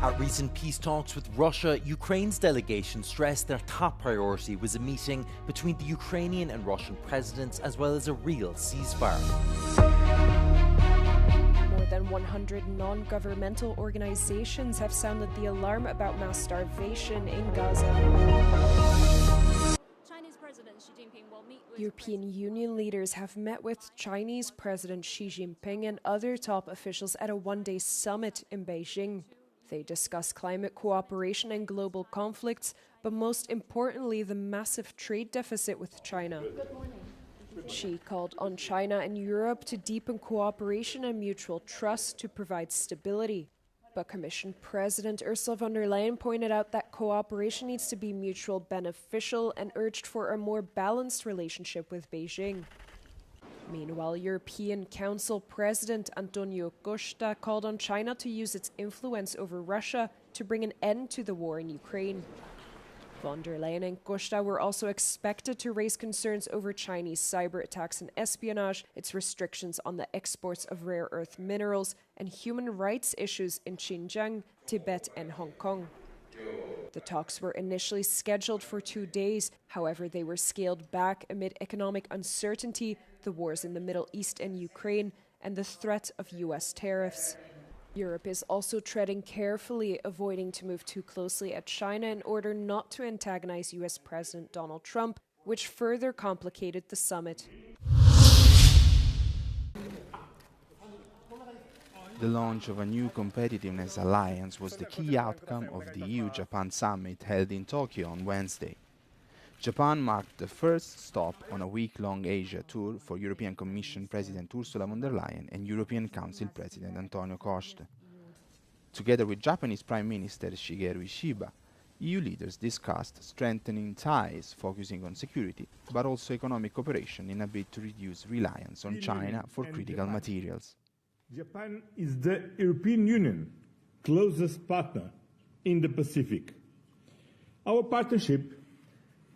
At recent peace talks with Russia, Ukraine's delegation stressed their top priority was a meeting between the Ukrainian and Russian presidents, as well as a real ceasefire. More than 100 non-governmental organizations have sounded the alarm about mass starvation in Gaza. Chinese President Xi Jinping will meet with European Union leaders have met with Chinese President Xi Jinping and other top officials at a one-day summit in Beijing. They discuss climate cooperation and global conflicts, but most importantly, the massive trade deficit with China. Xi called on China and Europe to deepen cooperation and mutual trust to provide stability. But Commission President Ursula von der Leyen pointed out that cooperation needs to be mutual beneficial and urged for a more balanced relationship with Beijing. Meanwhile, European Council President Antonio Costa called on China to use its influence over Russia to bring an end to the war in Ukraine. Von der Leyen and Costa were also expected to raise concerns over Chinese cyber attacks and espionage, its restrictions on the exports of rare earth minerals, and human rights issues in Xinjiang, Tibet, and Hong Kong. The talks were initially scheduled for 2 days. However, they were scaled back amid economic uncertainty, the wars in the Middle East and Ukraine, and the threat of US tariffs. Europe is also treading carefully, avoiding to move too closely at China in order not to antagonize US President Donald Trump, which further complicated the summit. The launch of a new competitiveness alliance was the key outcome of the EU-Japan summit held in Tokyo on Wednesday. Japan marked the first stop on a week-long Asia tour for European Commission President Ursula von der Leyen and European Council President Antonio Costa. Together with Japanese Prime Minister Shigeru Ishiba, EU leaders discussed strengthening ties focusing on security, but also economic cooperation in a bid to reduce reliance on China for critical materials. Japan is the European Union's closest partner in the Pacific. Our partnership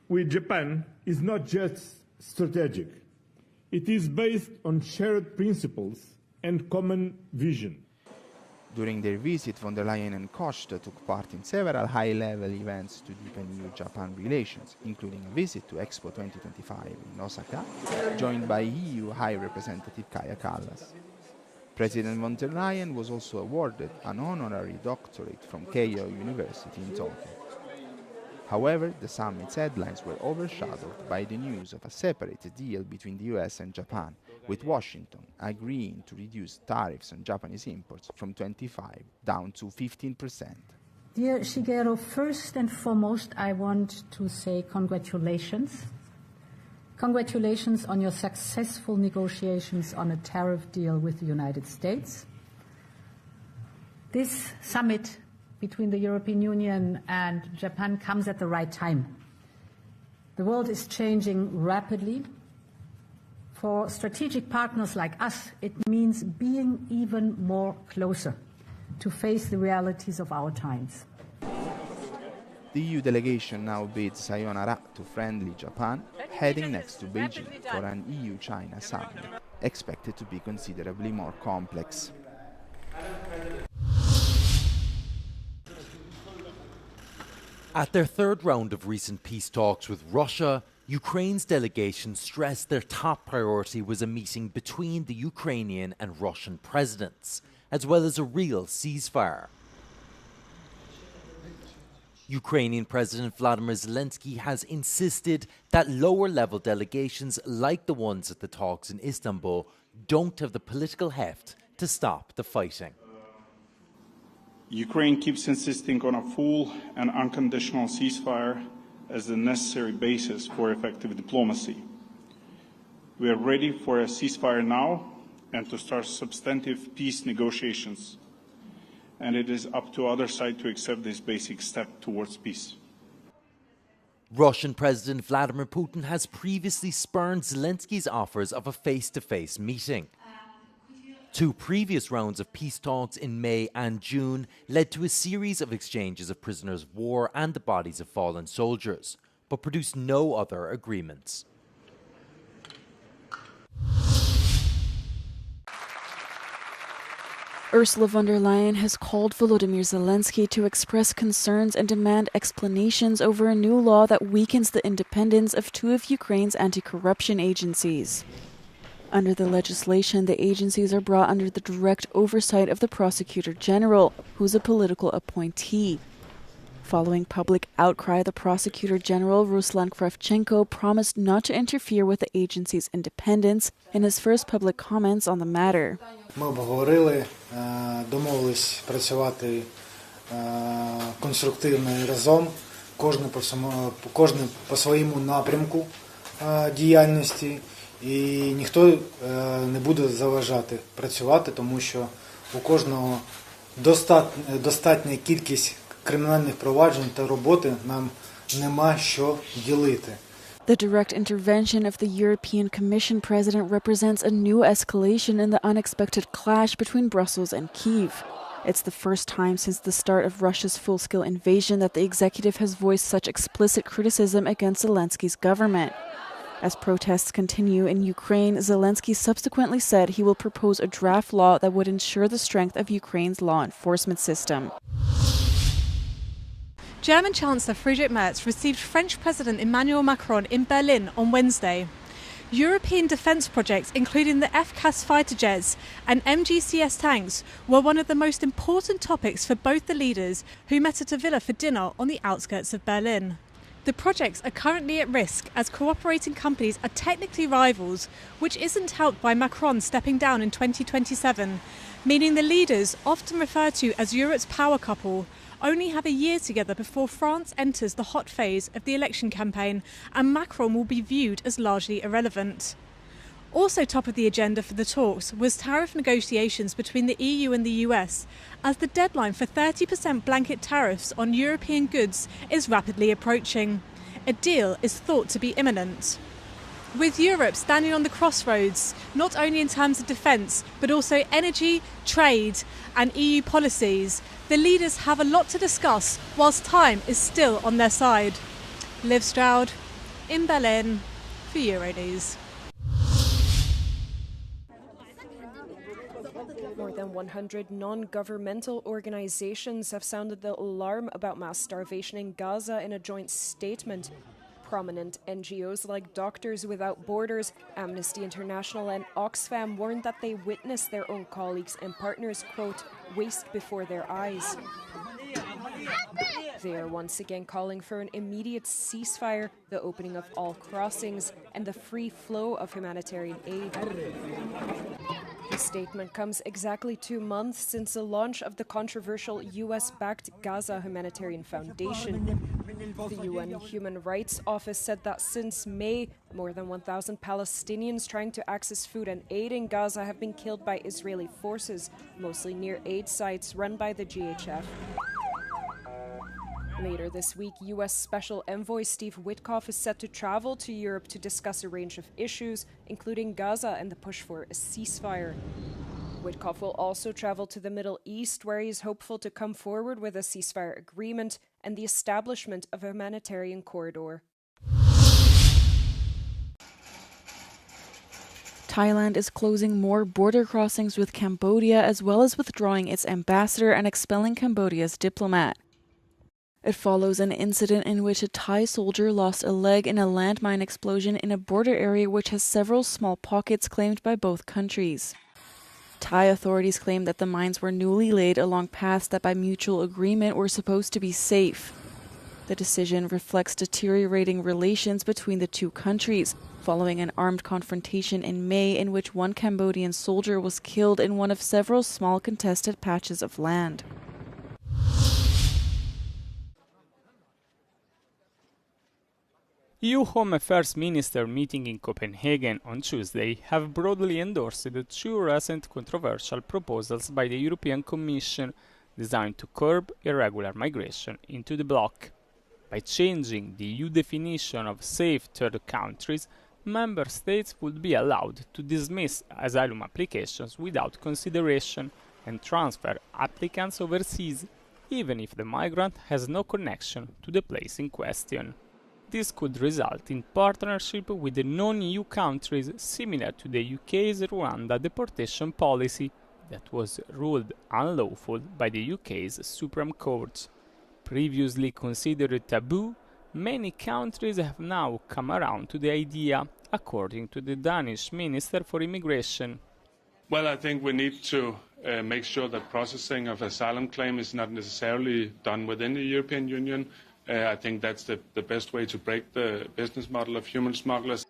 with Japan is not just strategic. It is based on shared principles and common vision. During their visit, von der Leyen and Costa took part in several high-level events to deepen EU-Japan relations, including a visit to Expo 2025 in Osaka, joined by EU High Representative Kaja Kallas. President von der Leyen was also awarded an honorary doctorate from Keio University in Tokyo. However, the summit's headlines were overshadowed by the news of a separate deal between the US and Japan, with Washington agreeing to reduce tariffs on Japanese imports from 25% down to 15%. Dear Shigeru, first and foremost, I want to say congratulations. Congratulations on your successful negotiations on a tariff deal with the United States. This summit between the European Union and Japan comes at the right time. The world is changing rapidly. For strategic partners like us, it means being even more closer to face the realities of our times. The EU delegation now bids sayonara to friendly Japan, heading next to Beijing for an EU-China summit, expected to be considerably more complex. At their third round of recent peace talks with Russia, Ukraine's delegation stressed their top priority was a meeting between the Ukrainian and Russian presidents, as well as a real ceasefire. Ukrainian President Vladimir Zelensky has insisted that lower-level delegations like the ones at the talks in Istanbul don't have the political heft to stop the fighting. Ukraine keeps insisting on a full and unconditional ceasefire as the necessary basis for effective diplomacy. We are ready for a ceasefire now and to start substantive peace negotiations. And it is up to other side to accept this basic step towards peace. Russian President Vladimir Putin has previously spurned Zelensky's offers of a face-to-face meeting. Two previous rounds of peace talks in May and June led to a series of exchanges of prisoners of war and the bodies of fallen soldiers, but produced no other agreements. Ursula von der Leyen has called Volodymyr Zelensky to express concerns and demand explanations over a new law that weakens the independence of two of Ukraine's anti-corruption agencies. Under the legislation, the agencies are brought under the direct oversight of the Prosecutor General, who is a political appointee. Following public outcry, the Prosecutor General, Ruslan Kravchenko, promised not to interfere with the agency's independence in his first public comments on the matter. Ми обговорили, домовились працювати конструктивно і разом, кожен по своєму напрямку діяльності, і ніхто не буде заважати працювати, тому що у кожного достатня кількість кримінальних проваджень та роботи, нам нема що ділити. The direct intervention of the European Commission president represents a new escalation in the unexpected clash between Brussels and Kyiv. It's the first time since the start of Russia's full-scale invasion that the executive has voiced such explicit criticism against Zelensky's government. As protests continue in Ukraine, Zelensky subsequently said he will propose a draft law that would ensure the strength of Ukraine's law enforcement system. German Chancellor Friedrich Merz received French President Emmanuel Macron in Berlin on Wednesday. European defence projects, including the FCAS fighter jets and MGCS tanks, were one of the most important topics for both the leaders, who met at a villa for dinner on the outskirts of Berlin. The projects are currently at risk as cooperating companies are technically rivals, which isn't helped by Macron stepping down in 2027, meaning the leaders, often referred to as Europe's power couple, only have a year together before France enters the hot phase of the election campaign, and Macron will be viewed as largely irrelevant. Also top of the agenda for the talks was tariff negotiations between the EU and the US, as the deadline for 30% blanket tariffs on European goods is rapidly approaching. A deal is thought to be imminent. With Europe standing on the crossroads, not only in terms of defence, but also energy, trade and EU policies, the leaders have a lot to discuss whilst time is still on their side. Liv Stroud, in Berlin, for Euronews. More than 100 non-governmental organizations have sounded the alarm about mass starvation in Gaza in a joint statement. Prominent NGOs like Doctors Without Borders, Amnesty International and Oxfam warned that they witnessed their own colleagues and partners, quote, waste before their eyes. They are once again calling for an immediate ceasefire, the opening of all crossings, and the free flow of humanitarian aid. The statement comes exactly 2 months since the launch of the controversial US-backed Gaza Humanitarian Foundation. The UN Human Rights Office said that since May, more than 1,000 Palestinians trying to access food and aid in Gaza have been killed by Israeli forces, mostly near aid sites run by the GHF. Later this week, U.S. Special Envoy Steve Witkoff is set to travel to Europe to discuss a range of issues, including Gaza and the push for a ceasefire. Witkoff will also travel to the Middle East, where he is hopeful to come forward with a ceasefire agreement and the establishment of a humanitarian corridor. Thailand is closing more border crossings with Cambodia, as well as withdrawing its ambassador and expelling Cambodia's diplomat. It follows an incident in which a Thai soldier lost a leg in a landmine explosion in a border area which has several small pockets claimed by both countries. Thai authorities claim that the mines were newly laid along paths that by mutual agreement were supposed to be safe. The decision reflects deteriorating relations between the two countries, following an armed confrontation in May in which one Cambodian soldier was killed in one of several small contested patches of land. EU Home Affairs Ministers meeting in Copenhagen on Tuesday have broadly endorsed the two recent controversial proposals by the European Commission designed to curb irregular migration into the bloc. By changing the EU definition of safe third countries, member states would be allowed to dismiss asylum applications without consideration and transfer applicants overseas, even if the migrant has no connection to the place in question. This could result in partnership with the non-EU countries similar to the UK's Rwanda deportation policy, that was ruled unlawful by the UK's Supreme Court. Previously considered taboo, many countries have now come around to the idea, according to the Danish Minister for Immigration. Well, I think we need to make sure that processing of asylum claim is not necessarily done within the European Union. I think that's the best way to break the business model of human smugglers.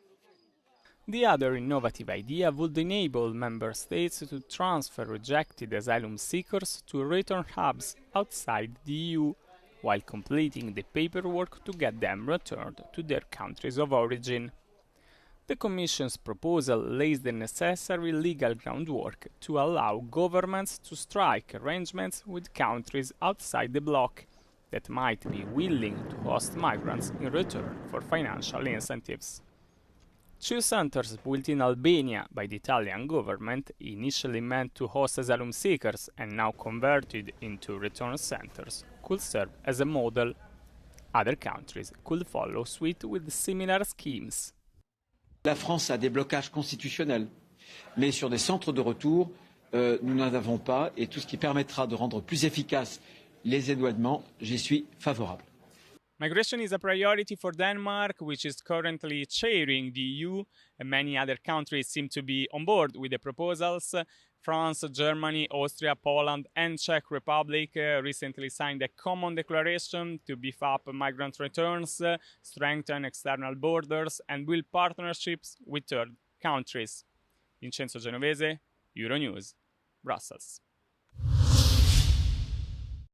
The other innovative idea would enable member states to transfer rejected asylum seekers to return hubs outside the EU, while completing the paperwork to get them returned to their countries of origin. The Commission's proposal lays the necessary legal groundwork to allow governments to strike arrangements with countries outside the bloc that might be willing to host migrants in return for financial incentives. Two centers built in Albania by the Italian government, initially meant to host asylum seekers and now converted into return centers, could serve as a model. Other countries could follow suit with similar schemes. La France a des blocages constitutionnels, mais sur des centres de retour, nous n'en avons pas, et tout ce qui permettra de rendre plus efficaces les éloignements, j'y suis favorable. Migration is a priority for Denmark, which is currently chairing the EU, and many other countries seem to be on board with the proposals. France, Germany, Austria, Poland, and Czech Republic recently signed a common declaration to beef up migrant returns, strengthen external borders, and build partnerships with third countries. Vincenzo Genovese, Euronews, Brussels.